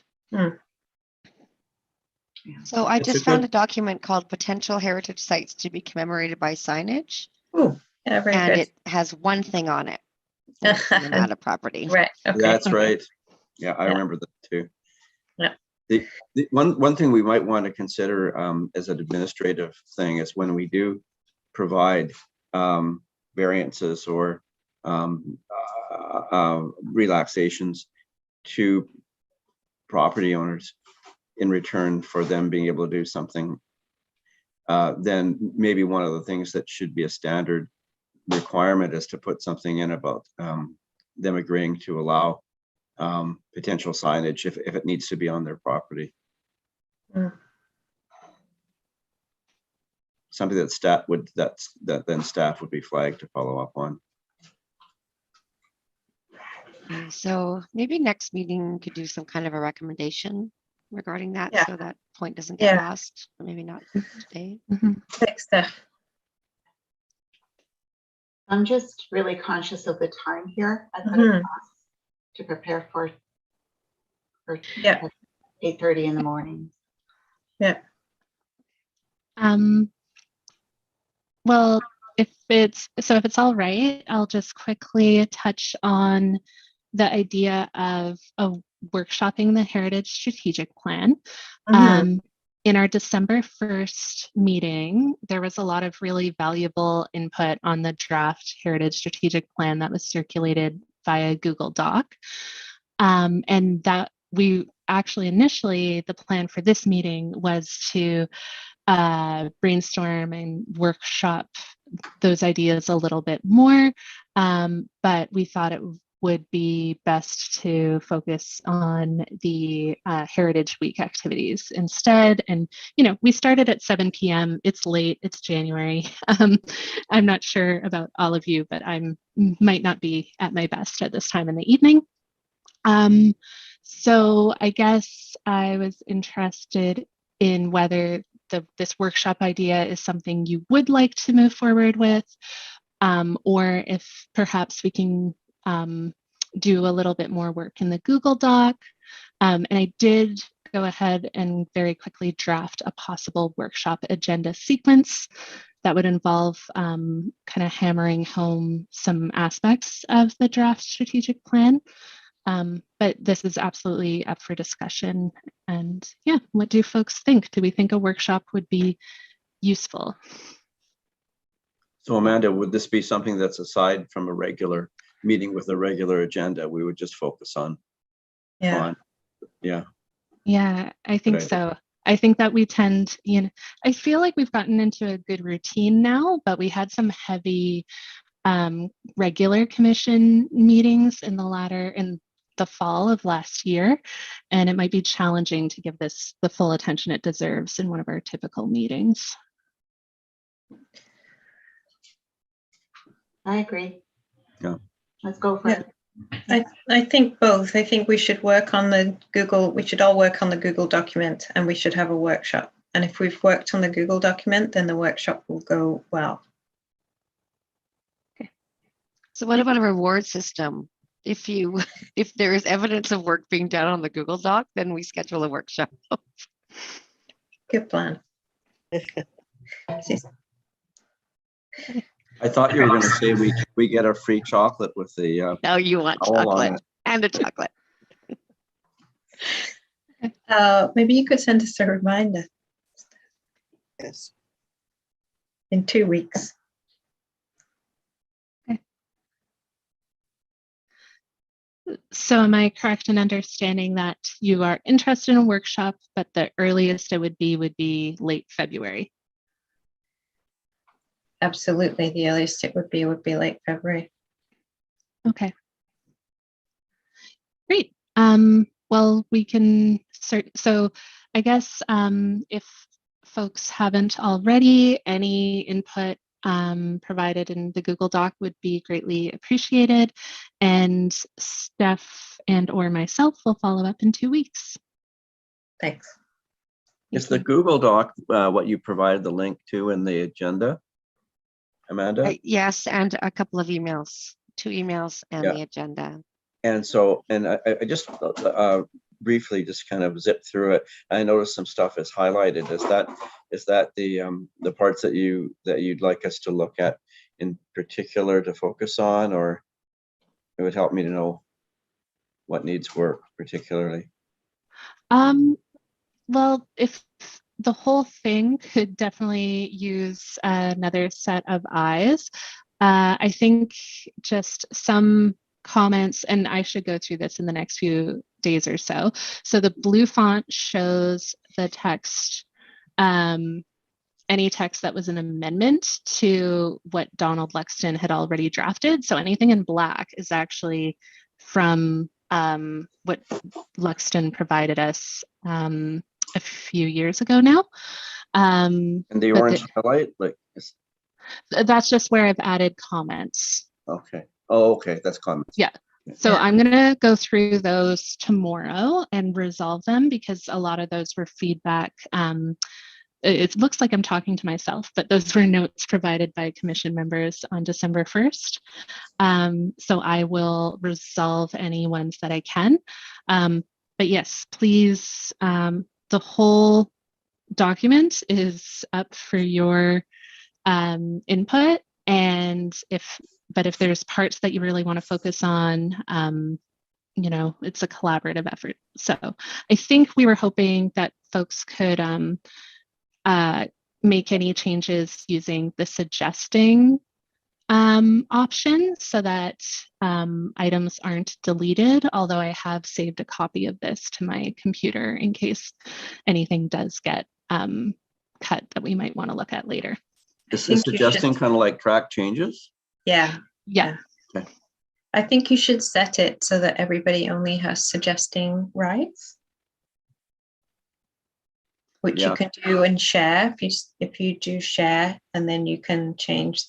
So I just found a document called Potential Heritage Sites to be Commemorated by Signage. Oh, yeah, very and good. It has one thing on it. The amount of property. Right. Okay. That's right. Yeah, I remember that too. Yeah. The one thing we might want to consider as an administrative thing is when we do provide variances or relaxations to property owners in return for them being able to do something, then maybe one of the things that should be a standard requirement is to put something in about them agreeing to allow potential signage if it needs to be on their property. Something that staff would be flagged to follow up on. So maybe next meeting could do some kind of a recommendation regarding that, so that point doesn't get lost. Or maybe not today. Thanks, Steph. I'm just really conscious of the time here. I've got a class to prepare for 8:30 in the morning. Yeah. Well, if it's all right, I'll just quickly touch on the idea of workshopping the Heritage Strategic Plan. In our December 1st meeting, there was a lot of really valuable input on the draft Heritage Strategic Plan that was circulated via Google Doc. And that we actually initially, the plan for this meeting was to brainstorm and workshop those ideas a little bit more. But we thought it would be best to focus on the Heritage Week activities instead. And, we started at 7 p.m. It's late, it's January. I'm not sure about all of you, but I might not be at my best at this time in the evening. So I guess I was interested in whether this workshop idea is something you would like to move forward with, or if perhaps we can do a little bit more work in the Google Doc. And I did go ahead and very quickly draft a possible workshop agenda sequence that would involve kind of hammering home some aspects of the draft strategic plan. But this is absolutely up for discussion. And yeah, what do folks think? Do we think a workshop would be useful? So Amanda, would this be something that's aside from a regular meeting with a regular agenda? We would just focus on. Yeah. Yeah, I think so. I think that we tend, I feel like we've gotten into a good routine now, but we had some heavy regular commission meetings in the fall of last year, and it might be challenging to give this the full attention it deserves in one of our typical meetings. I agree. Yeah. Let's go for it. I think both. I think we should work on we should all work on the Google document, and we should have a workshop. And if we've worked on the Google document, then the workshop will go well. Okay. So what about a reward system? If there is evidence of work being done on the Google Doc, then we schedule a workshop. Good plan. I thought you were going to say we get a free chocolate with the. No, you want chocolate and a chocolate. Maybe you could send us a reminder. Yes. In 2 weeks. Okay. So am I correct in understanding that you are interested in a workshop, but the earliest it would be late February? Absolutely. The earliest it would be late February. Okay. Great. Well, we can so I guess if folks haven't already, any input provided in the Google Doc would be greatly appreciated. And Steph or myself will follow up in 2 weeks. Thanks. Is the Google Doc what you provided the link to in the agenda, Amanda? Yes, and a couple of emails, 2 emails and the agenda. And so, I just briefly just kind of zipped through it. I noticed some stuff is highlighted. Is that the parts that you'd like us to look at in particular to focus on, or it would help me to know what needs work particularly? Well, if the whole thing could definitely use another set of eyes. I think just some comments, and I should go through this in the next few days or so. So the blue font shows the text, any text that was an amendment to what Donald Luxton had already drafted. So anything in black is actually from what Luxton provided us a few years ago now. And the orange highlight, that's just where I've added comments. Okay. Oh, okay. That's comments. Yeah. So I'm going to go through those tomorrow and resolve them, because a lot of those were feedback. It looks like I'm talking to myself, but those were notes provided by commission members on December 1st. So I will resolve any ones that I can. But yes, please, the whole document is up for your input. And if there's parts that you really want to focus on, it's a collaborative effort. So I think we were hoping that folks could make any changes using the suggesting option so that items aren't deleted, although I have saved a copy of this to my computer in case anything does get cut that we might want to look at later. Is this suggesting kind of like track changes? Yeah. Yeah. Okay. I think you should set it so that everybody only has suggesting rights, which you can do and share. If you do share, and then you can change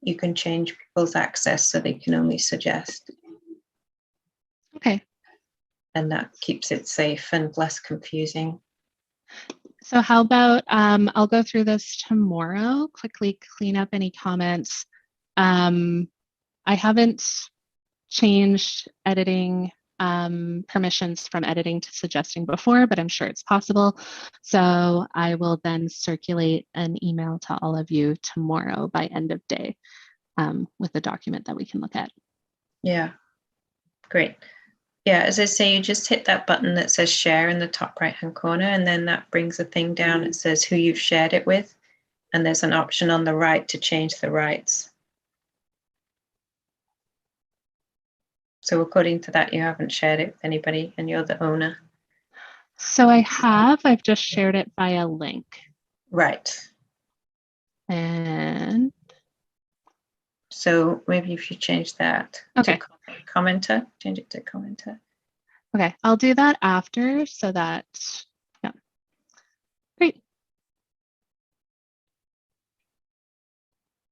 people's access so they can only suggest. Okay. And that keeps it safe and less confusing. So how about I'll go through this tomorrow, quickly clean up any comments. I haven't changed editing permissions from editing to suggesting before, but I'm sure it's possible. So I will then circulate an email to all of you tomorrow by end of day with a document that we can look at. Yeah, great. Yeah, as I say, you just hit that button that says share in the top right-hand corner, and then that brings a thing down. It says who you've shared it with, and there's an option on the right to change the rights. So according to that, you haven't shared it with anybody, and you're the owner. So I've just shared it via link. Right. And so maybe if you change that to commenter, change it to commenter. Okay, I'll do that after so that, yeah, great.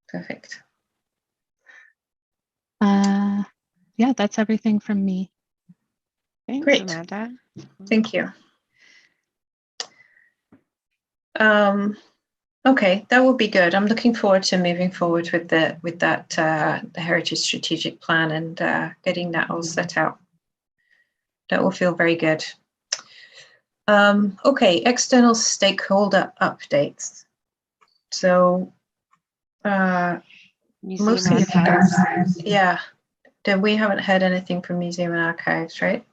Perfect. Yeah, that's everything from me. Thanks, Great. Amanda. Thank you. Okay, that will be good. I'm looking forward to moving forward with the Heritage Strategic Plan and getting that all set out. That will feel very good. Okay, external stakeholder updates. So Museum mostly, Archives. yeah. We haven't heard anything from Museum and Archives, right?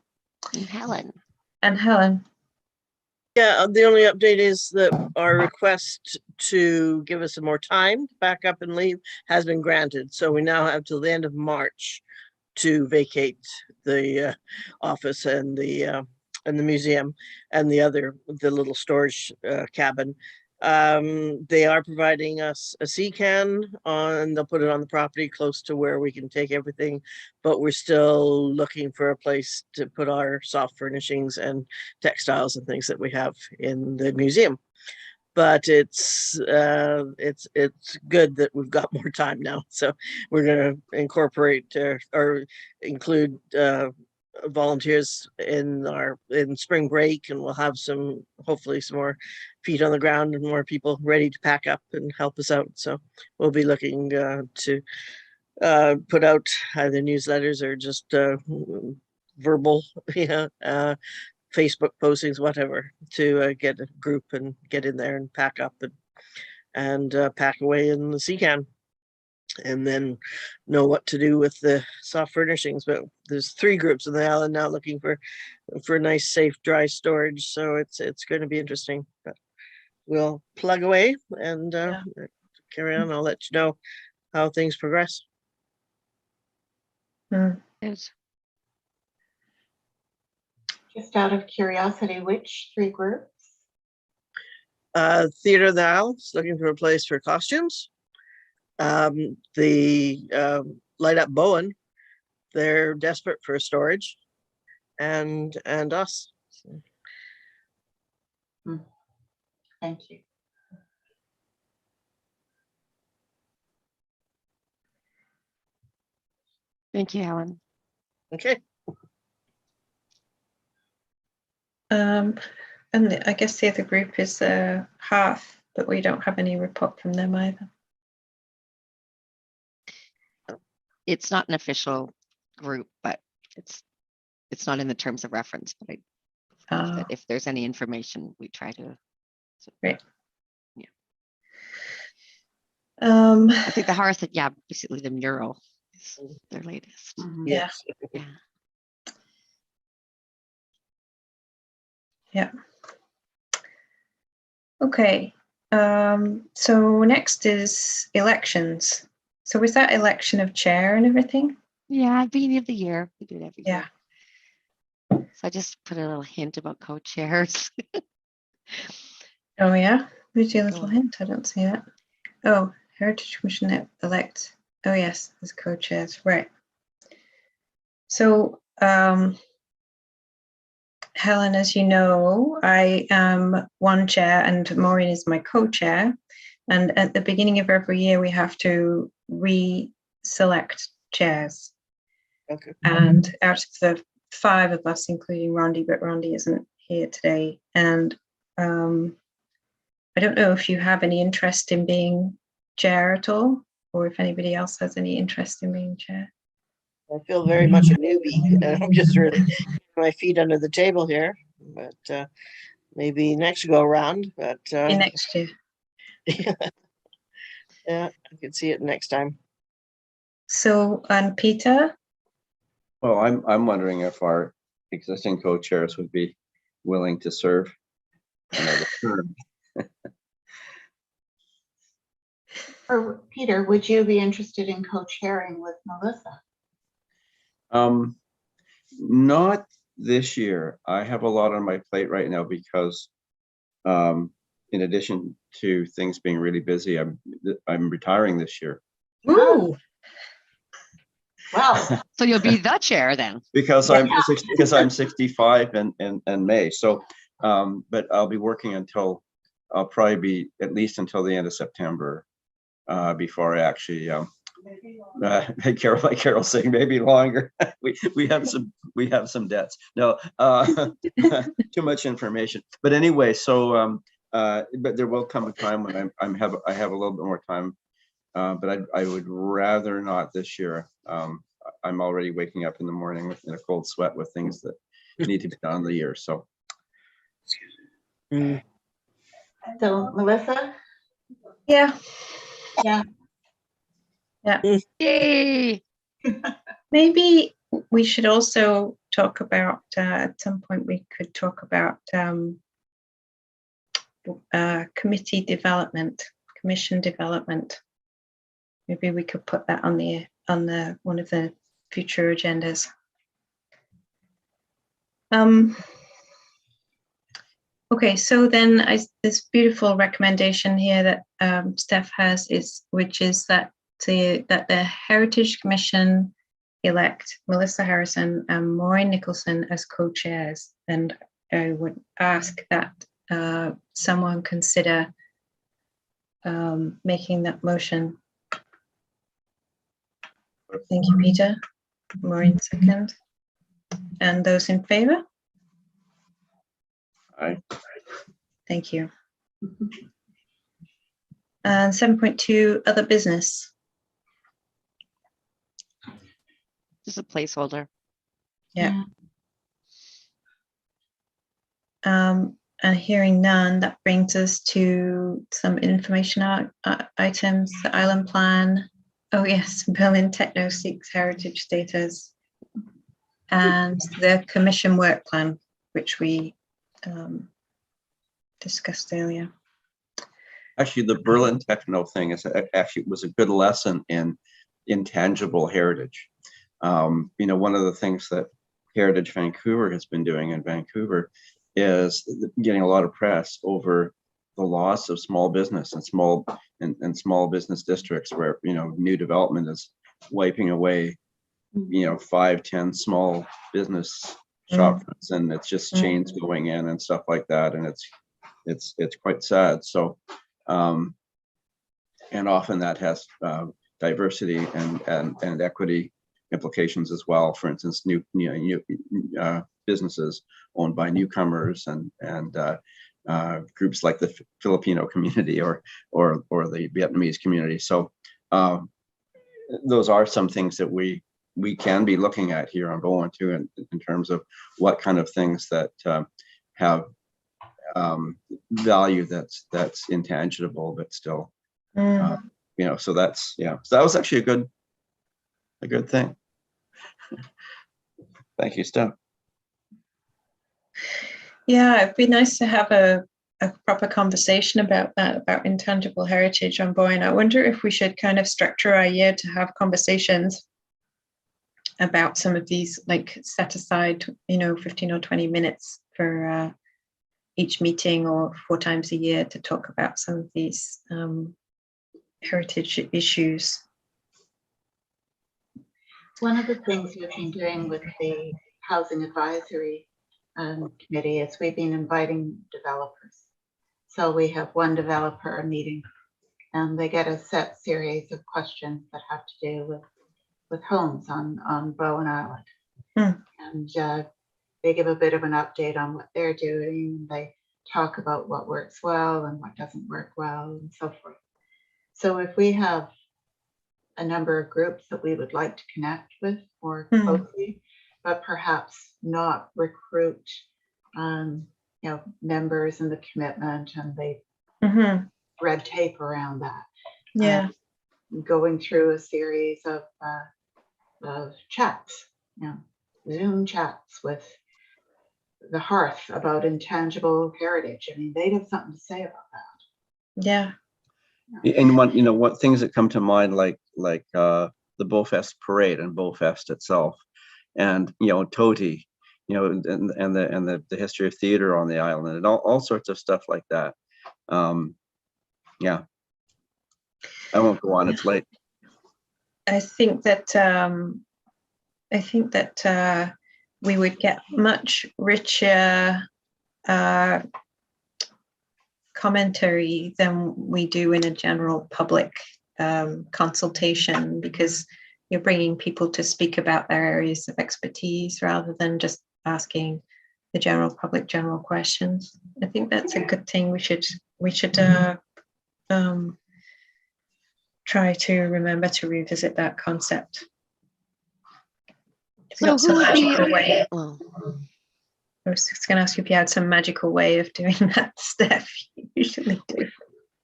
And Helen. And Helen. Yeah, the only update is that our request to give us some more time to back up and leave has been granted. So we now have till the end of March to vacate the office and the museum and the little storage cabin. They are providing us a CCAN and they'll put it on the property close to where we can take everything, but we're still looking for a place to put our soft furnishings and textiles and things that we have in the museum. But it's good that we've got more time now. So we're going to incorporate or include volunteers in spring break, and we'll have hopefully some more feet on the ground and more people ready to pack up and help us out. So we'll be looking to put out either newsletters or just verbal, Facebook postings, whatever, to get a group and get in there and pack up and pack away in the CCAN. And then know what to do with the soft furnishings. But there's 3 groups in the island now looking for nice, safe, dry storage. So it's going to be interesting. But we'll plug away and carry on. I'll let you know how things progress. Yes. Just out of curiosity, which 3 groups? Theater of the Isles looking for a place for costumes. The Light Up Bowen, they're desperate for storage, and us. Thank you. Thank you, Helen. Okay. And I guess the other group is Half, but we don't have any report from them either. It's not an official group, but it's not in the terms of reference. But that if there's any information, we try to. Great. Yeah. I think the Hearth, basically the mural is their latest. Yeah. Yeah. Okay. So next is elections. So was that election of chair and everything? Yeah, beginning of the year. We do it every year. Yeah. So I just put a little hint about co-chairs. Oh yeah? Where's your little hint? I don't see that. Oh, Heritage Commission elect. Oh yes, there's co-chairs. Right. So, Helen, as you know, I am one chair and Maureen is my co-chair. And at the beginning of every year, we have to re-select chairs. Okay. And out of the 5 of us, including Rondi, but Rondi isn't here today. And I don't know if you have any interest in being chair at all, or if anybody else has any interest in being chair. I feel very much a newbie, and I'm just really my feet under the table here. But maybe next go around. But Next year. Yeah, I could see it next time. So, and Peter? Well, I'm wondering if our existing co-chairs would be willing to serve another term. Or Peter, would you be interested in co-chairing with Melissa? Not this year. I have a lot on my plate right now because, in addition to things being really busy, I'm retiring this year. Ooh. Well, So you'll be the chair then. Because I'm 65 in May. So, but I'll be working until I'll probably be at least until the end of September before I actually. Like Carol's saying, maybe longer. we have some debts. No, too much information. But anyway, so but there will come a time when I have a little bit more time. But I would rather not this year. I'm already waking up in the morning in a cold sweat with things that need to be done in the year. So, so Melissa? Yeah. Yeah. Yeah. Yay! Maybe we should also talk about, at some point we could talk about committee development, commission development. Maybe we could put that on the one of the future agendas. Okay, so then this beautiful recommendation here that Steph has which is that the Heritage Commission elect Melissa Harrison and Maureen Nicholson as co-chairs, and I would ask that someone consider making that motion. Thank you, Peter. Maureen second. And those in favor? Aye. Thank you. And 7.2, other business. Just a placeholder. Yeah. And hearing none, that brings us to some information items, the island plan. Oh yes, Berlin Techno seeks heritage status. And the commission work plan, which we discussed earlier. actually, the Berlin Techno thing was a good lesson in intangible heritage. One of the things that Heritage Vancouver has been doing in Vancouver is getting a lot of press over the loss of small business and small business districts where new development is wiping away 5-10 small business shop fronts, and it's just chains going in and stuff like that, and it's quite sad. So and often that has diversity and equity implications as well. For instance, new businesses owned by newcomers and groups like the Filipino community or the Vietnamese community. So those are some things that we can be looking at here on Bowen too, in terms of what kind of things that have value that's intangible but still so that's so that was actually a good thing. Thank you, Steph. Yeah, it'd be nice to have a proper conversation about that, about intangible heritage on Bowen. I wonder if we should kind of structure our year to have conversations about some of these, like set aside 15 or 20 minutes for each meeting or 4 times a year to talk about some of these heritage issues. One of the things we've been doing with the Housing Advisory Committee is we've been inviting developers. So we have one developer meeting, and they get a set series of questions that have to do with homes on Bowen Island. And they give a bit of an update on what they're doing. They talk about what works well and what doesn't work well and so forth. So if we have a number of groups that we would like to connect with more closely, but perhaps not recruit, members and the commitment and the red tape around that. Yeah. Going through a series of chats, Zoom chats with the Hearth about intangible heritage. I mean, they'd have something to say about that. Yeah. And what things that come to mind, like the Bowfest parade and Bowfest itself, and Toti, and the history of theater on the island, and all sorts of stuff like that. Yeah, I won't go on. It's late. I think that we would get much richer commentary than we do in a general public consultation, because you're bringing people to speak about their areas of expertise rather than just asking the general public general questions. I think that's a good thing. We should try to remember to revisit that concept. It's got some magical way. I was just going to ask you if you had some magical way of doing that, Steph. You usually do.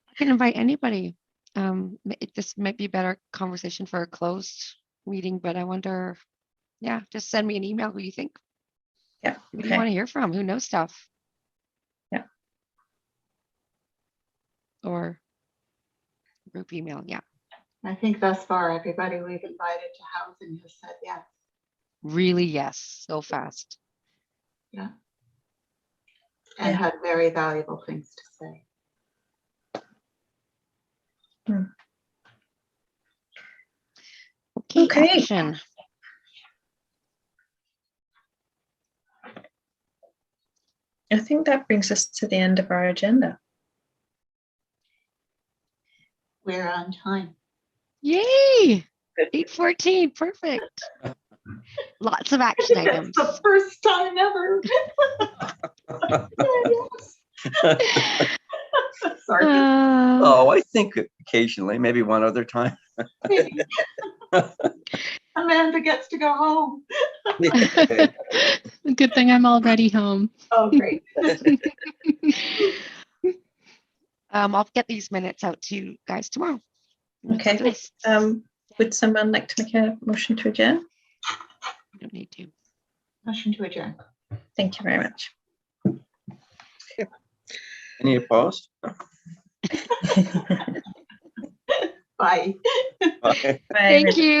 I can invite anybody. This might be a better conversation for a closed meeting, but I wonder, just send me an email who you think. Yeah. Who do you want to hear from? Who knows stuff? Yeah. Or group email, yeah. I think thus far, everybody we've invited to housing has said yes. Really, yes. So fast. Yeah. And had very valuable things to say. Okay. Action. I think that brings us to the end of our agenda. We're on time. Yay! 8:14, perfect. Lots of action items. It's the first time ever. Sorry. I think occasionally, maybe one other time. Amanda gets to go home. Good thing I'm already home. Oh, great. I'll get these minutes out to you guys tomorrow. Okay. Would someone like to make a motion to adjourn? You don't need to. Motion to adjourn. Thank you very much. Any opposed? Bye. Bye. Thank you.